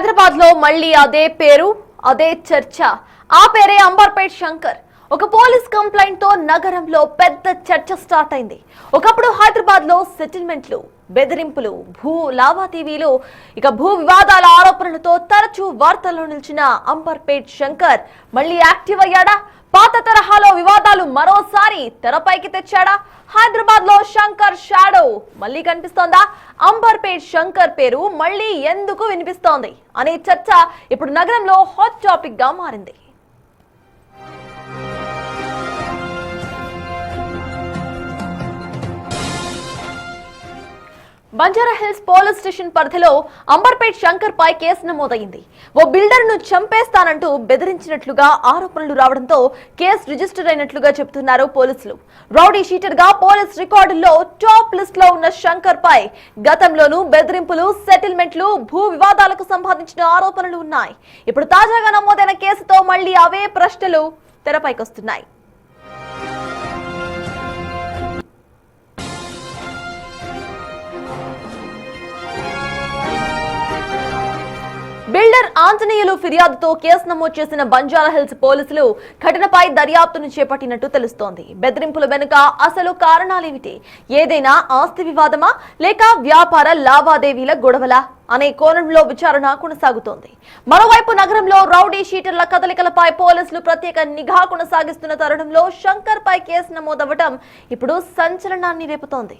హైదరాబాద్ లో మళ్ళీ అదే పేరు అదే చర్చ. ఆ పేరే అంబర్పేట్ శంకర్. ఒక పోలీస్ కంప్లైంట్ తో నగరంలో పెద్ద చర్చ స్టార్ట్ అయింది. ఒకప్పుడు హైదరాబాద్ లో సెటిల్మెంట్లు, బెదిరింపులు, భూ లావాదేవీలు, భూ వివాదాల ఆరోపణలతో తరచూ వార్తల్లో నిలిచిన అంబర్పేట్ శంకర్ మళ్ళీ యాక్టివ్ అయ్యాడా? పాత తరహాలో వివాదాలు మరోసారి తెరపైకి తెచ్చాడా? హైదరాబాద్ లో శంకర్ షాడో మళ్ళీ కనిపిస్తోందా? అంబర్పేట్ శంకర్ పేరు మళ్ళీ ఎందుకు వినిపిస్తోంది అనే చర్చ ఇప్పుడు నగరంలో హాట్ టాపిక్ గా మారింది. బంజారాహిల్స్ పోలీస్ స్టేషన్ పరిధిలో అంబర్పేట్ శంకర్ పై కేసు నమోదైంది. ఓ బిల్డర్ ను చంపేస్తానంటూ బెదిరించినట్లుగా ఆరోపణలు రావడంతో కేసు రిజిస్టర్ అయినట్లుగా చెబుతున్నారు పోలీసులు. రౌడీ షీటర్ గా పోలీస్ రికార్డుల్లో టాప్ లిస్ట్ లో ఉన్న శంకర్ పై గతంలోనూ బెదిరింపులు, సెటిల్మెంట్లు, భూ వివాదాలకు సంబంధించిన ఆరోపణలు ఉన్నాయి. ఇప్పుడు తాజాగా నమోదైన కేసుతో మళ్లీ అవే ప్రశ్నలు తెరపైకొస్తున్నాయి. బిల్డర్ ఆంజనేయులు ఫిర్యాదుతో కేసు నమోదు చేసిన బంజారాహిల్స్ పోలీసులు ఘటనపై దర్యాప్తును చేపట్టినట్టు తెలుస్తోంది. బెదిరింపుల వెనుక అసలు కారణాలేమిటి? ఏదైనా ఆస్తి వివాదమా లేక వ్యాపార లావాదేవీల గొడవలా అనే కోణంలో విచారణ కొనసాగుతోంది. మరోవైపు నగరంలో రౌడీ షీటర్ల కదలికలపై పోలీసులు ప్రత్యేక నిఘా కొనసాగిస్తున్న తరుణంలో శంకర్ పై కేసు నమోదవ్వడం ఇప్పుడు సంచలనాన్ని రేపుతోంది.